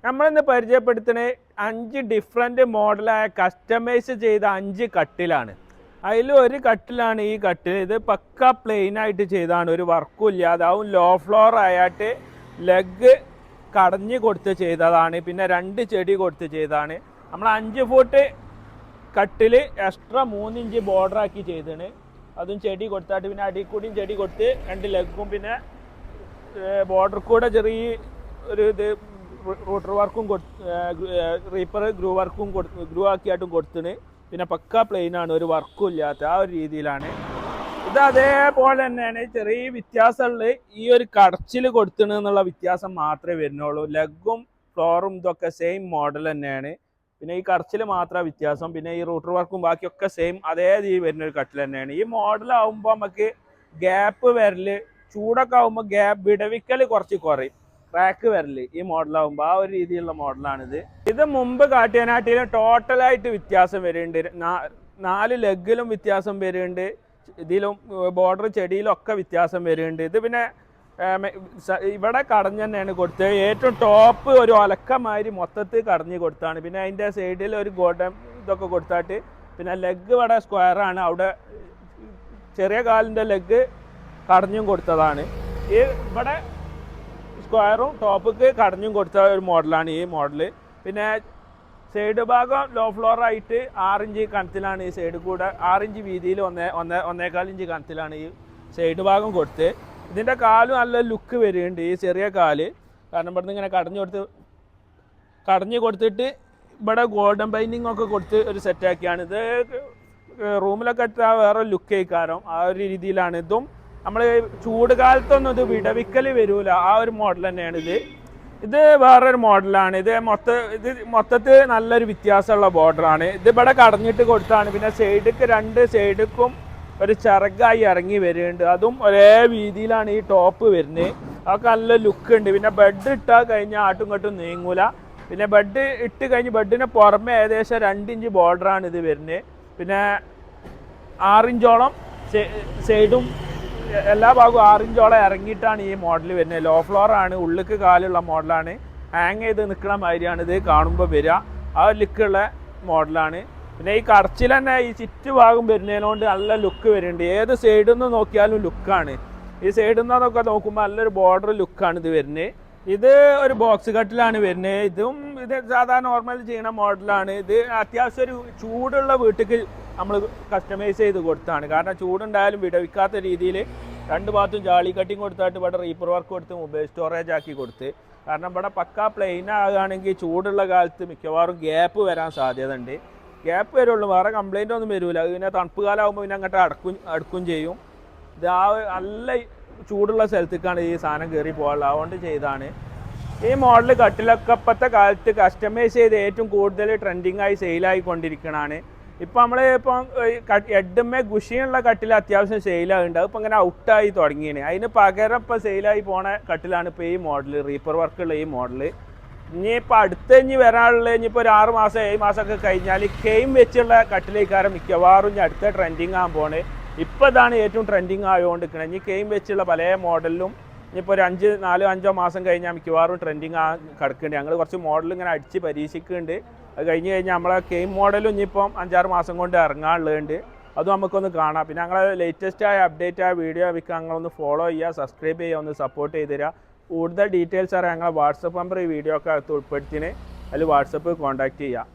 നമ്മളിന്ന് പരിചയപ്പെടുത്തുന്ന 5 different മോഡലായ customise ചെയ്ത 5 കട്ടിലാണ്. അതിൽ ഒരു കട്ടിലാണ് ഈ കട്ടിൽ. ഇത് പക്ക പ്ലെയിൻ ആയിട്ട് ചെയ്താണ്, ഒരു വർക്കും ഇല്ലാതെ. അതും ലോ ഫ്ലോർ ആയിട്ട് ലെഗ് കടഞ്ഞ് കൊടുത്ത് ചെയ്തതാണ്. പിന്നെ 2 ചെടി കൊടുത്ത് ചെയ്തതാണ്. നമ്മൾ 5 ഫൂട്ട് കട്ടിൽ എക്സ്ട്രാ 3 ഇഞ്ച് ബോർഡറാക്കി ചെയ്താണ്. അതും ചെടി കൊടുത്തായിട്ട് പിന്നെ അടിയിൽ കൂടിയും ചെടി കൊടുത്ത് 2 ലെഗും പിന്നെ ബോർഡർ കൂടെ ചെറിയ ഒരു ഇത് റൂട്ടർ വർക്കും റീപ്പർ ഗ്രൂ വർക്കും ഗ്രൂ ആക്കിയായിട്ടും കൊടുത്തിന്. പിന്നെ പക്ക പ്ലെയിൻ ആണ്, ഒരു വർക്കും ഇല്ലാത്ത ആ ഒരു രീതിയിലാണ് ഇത്. അതേപോലെ തന്നെയാണ് ചെറിയ വ്യത്യാസമുള്ള ഈ ഒരു കടച്ചിൽ കൊടുത്തിന് എന്നുള്ള വ്യത്യാസം മാത്രമേ വരുന്നുള്ളൂ. ലെഗും ഫ്ലോറും ഇതൊക്കെ സെയിം മോഡൽ തന്നെയാണ്. പിന്നെ ഈ കടച്ചിൽ മാത്രമേ വ്യത്യാസം. പിന്നെ ഈ റൂട്ടർ വർക്കും ബാക്കിയൊക്കെ സെയിം അതേ രീതിയിൽ വരുന്ന ഒരു കട്ടിൽ തന്നെയാണ്. ഈ മോഡലാവുമ്പോൾ നമുക്ക് ഗ്യാപ്പ് വരല്, ചൂടൊക്കെ ആകുമ്പോൾ ഗ്യാപ്പ് വിടവിക്കൽ കുറച്ച് കുറയും, ട്രാക്ക് വരല് ഈ മോഡലാകുമ്പോൾ ആ ഒരു രീതിയിലുള്ള മോഡലാണിത്. ഇത് മുമ്പ് കാട്ടിയനാട്ടിലും ടോട്ടലായിട്ട് വ്യത്യാസം വരുന്നുണ്ട്. 4 ലെഗിലും വ്യത്യാസം വരുന്നുണ്ട്, ഇതിലും ബോർഡർ ചെടിയിലൊക്കെ വ്യത്യാസം വരുന്നുണ്ട്. ഇത് പിന്നെ ഇവിടെ കടഞ്ഞ് തന്നെയാണ് കൊടുത്തത്. ഏറ്റവും ടോപ്പ് ഒരു ഒലക്കമാതിരി മൊത്തത്തിൽ കടഞ്ഞ് കൊടുത്താണ്. പിന്നെ അതിൻ്റെ സൈഡിൽ ഒരു ഗോൾഡൻ ഇതൊക്കെ കൊടുത്തായിട്ട് പിന്നെ ലെഗ് ഇവിടെ സ്ക്വയറാണ്. അവിടെ ചെറിയ കാലിൻ്റെ ലെഗ് കടഞ്ഞും കൊടുത്തതാണ്. ഈ ഇവിടെ സ്ക്വയറും ടോപ്പിക്ക് കടഞ്ഞും കൊടുത്ത ഒരു മോഡലാണ് ഈ മോഡൽ. പിന്നെ സൈഡ് ഭാഗം ലോ ഫ്ലോർ ആയിട്ട് 6 ഇഞ്ച് കനത്തിലാണ് ഈ സൈഡ് കൂടെ. 6 ഇഞ്ച് വീതിയിൽ 1.25 ഇഞ്ച് കനത്തിലാണ് ഈ സൈഡ് ഭാഗം കൊടുത്ത്. ഇതിൻ്റെ കാലും നല്ല ലുക്ക് വരുന്നുണ്ട്, ഈ ചെറിയ കാല്. കാരണം ഇവിടുന്ന് ഇങ്ങനെ കടഞ്ഞ് കൊടുത്തിട്ട് ഇവിടെ ഗോൾഡൻ ബൈൻഡിങ് ഒക്കെ കൊടുത്ത് ഒരു സെറ്റാക്കിയാണ്. ഇത് റൂമിലൊക്കെ ഇട്ടാൽ വേറെ ലുക്ക് ആയിക്കാരം, ആ ഒരു രീതിയിലാണ്. ഇതും നമ്മൾ ചൂട് കാലത്തൊന്നും ഇത് വിടവിക്കൽ വരൂല, ആ ഒരു മോഡൽ തന്നെയാണ് ഇത്. ഇത് വേറൊരു മോഡലാണ്. ഇത് മൊത്തത്തിൽ നല്ലൊരു വ്യത്യാസമുള്ള ബോർഡറാണ്. ഇത് ഇവിടെ കടഞ്ഞിട്ട് കൊടുത്താണ്. പിന്നെ സൈഡിക്ക് 2 സൈഡിക്കും ഒരു ചിറകായി ഇറങ്ങി വരുന്നുണ്ട്. അതും ഒരേ വീതിയിലാണ് ഈ ടോപ്പ് വരുന്നത്. അതൊക്കെ നല്ല ലുക്ക് ഉണ്ട്. പിന്നെ ബെഡ് ഇട്ടാൽ കഴിഞ്ഞാൽ ആട്ടും ഇങ്ങോട്ടും നീങ്ങൂല. പിന്നെ ബെഡ് ഇട്ട് കഴിഞ്ഞ് ബെഡിന് പുറമെ ഏകദേശം 2 ഇഞ്ച് ബോർഡറാണ് ഇത് വരുന്നത്. പിന്നെ 6 ഇഞ്ചോളം സൈഡും എല്ലാ ഭാഗവും 6 ഇഞ്ചോളം ഇറങ്ങിയിട്ടാണ് ഈ മോഡൽ വരുന്നത്. ലോ ഫ്ലോർ ആണ്, ഉള്ളിക്ക് കാലുള്ള മോഡലാണ്. ഹാങ് ചെയ്ത് നിൽക്കുന്ന മാതിരിയാണ് ഇത് കാണുമ്പോൾ വരിക, ആ ലുക്കുള്ള മോഡലാണ്. പിന്നെ ഈ കടച്ചിൽ തന്നെ ഈ ചുറ്റുഭാഗം വരുന്നതിനോണ്ട് നല്ല ലുക്ക് വരുന്നുണ്ട്. ഏത് സൈഡിൽ നിന്ന് നോക്കിയാലും ലുക്കാണ്. ഈ സൈഡിൽ നിന്നൊക്കെ നോക്കുമ്പോൾ നല്ലൊരു ബോർഡർ ലുക്കാണ് ഇത് വരുന്നത്. ഇത് ഒരു ബോക്സ് കട്ടിലാണ് വരുന്നത്. ഇത് സാധാരണ നോർമൽ ചെയ്യുന്ന മോഡലാണ്. ഇത് അത്യാവശ്യം ഒരു ചൂടുള്ള വീട്ടിലേക്ക് നമ്മൾ കസ്റ്റമൈസ് ചെയ്ത് കൊടുത്താണ്. കാരണം ചൂടുണ്ടായാലും വിടവിക്കാത്ത രീതിയിൽ 2 ഭാഗത്തും ജാളി കട്ടിങ് കൊടുത്തായിട്ട് ഇവിടെ റീപ്പർ വർക്ക് കൊടുത്ത് മൊബൈൽ സ്റ്റോറേജ് ആക്കി കൊടുത്ത്. കാരണം ഇവിടെ പക്ക പ്ലെയിൻ ആകുകയാണെങ്കിൽ ചൂടുള്ള കാലത്ത് മിക്കവാറും ഗ്യാപ്പ് വരാൻ സാധ്യത ഉണ്ട്. ഗ്യാപ്പ് വരുള്ളൂ, വേറെ കംപ്ലൈൻ്റ് ഒന്നും വരില്ല. അത് പിന്നെ തണുപ്പ് കാലമാകുമ്പോൾ പിന്നെ അങ്ങോട്ട് അടുക്കും ചെയ്യും. ഇത് ആ നല്ല ചൂടുള്ള സ്ഥലത്തേക്കാണ് ഈ സാധനം കയറി പോകാനുള്ളത്, അതുകൊണ്ട് ചെയ്താണ്. ഈ മോഡൽ കട്ടിലൊക്കെ ഇപ്പോഴത്തെ കാലത്ത് കസ്റ്റമൈസ് ചെയ്ത് ഏറ്റവും കൂടുതൽ ട്രെൻഡിങ് സെയിലായിക്കൊണ്ടിരിക്കണതാണ്. ഇപ്പം എഡ്മേ ഗുഷിയുള്ള കട്ടിൽ അത്യാവശ്യം സെയിലാകുന്നുണ്ട്. അതിപ്പോൾ ഇങ്ങനെ ഔട്ടായി തുടങ്ങിയാണ്. അതിന് പകരം ഇപ്പോൾ സെയിലായി പോണ കട്ടിലാണ് ഇപ്പോൾ ഈ മോഡൽ, റീപ്പർ വർക്കുള്ള ഈ മോഡൽ. ഇനിയിപ്പോൾ ഇനി വരാനുള്ള ഇനിയിപ്പോൾ ഒരു 6 മാസം 7 മാസമൊക്കെ കഴിഞ്ഞാൽ കെയിം വെച്ചുള്ള കട്ടിലേക്കാരം മിക്കവാറും ഇനി അടുത്ത ട്രെൻഡിങ് ആകാൻ പോണേ. ഇപ്പോൾ ഇതാണ് ഏറ്റവും ട്രെൻഡിങ് ആയതുകൊണ്ടിരിക്കുന്നത്. ഇനി കെയിം വെച്ചുള്ള പല മോഡലിലും ഇനിയിപ്പോൾ ഒരു 4-5 മാസം കഴിഞ്ഞാൽ മിക്കവാറും ട്രെൻഡിങ് കിടക്കുന്നുണ്ട്. ഞങ്ങൾ കുറച്ച് മോഡൽ ഇങ്ങനെ അടിച്ച് പരീക്ഷിക്കുന്നുണ്ട്. അത് കഴിഞ്ഞ് കഴിഞ്ഞാൽ നമ്മളെ കെയിം മോഡലും ഇനിയിപ്പം 5-6 മാസം കൊണ്ട് ഇറങ്ങാനുള്ളതുണ്ട്. അതും നമുക്കൊന്ന് കാണാം. പിന്നെ ഞങ്ങളെ ലേറ്റസ്റ്റ് ആയ അപ്ഡേറ്റ് ആയ വീഡിയോ വെക്കാൻ ഞങ്ങളൊന്ന് ഫോളോ ചെയ്യുക, സബ്സ്ക്രൈബ് ചെയ്യുക, ഒന്ന് സപ്പോർട്ട് ചെയ്ത് തരിക. കൂടുതൽ ഡീറ്റെയിൽസ് അറിയാം ഞങ്ങളെ വാട്സപ്പ് നമ്പർ ഈ വീഡിയോ ഒക്കെ അകത്ത് ഉൾപ്പെടുത്തിന്, അതിൽ വാട്സപ്പ് കോൺടാക്റ്റ് ചെയ്യുക.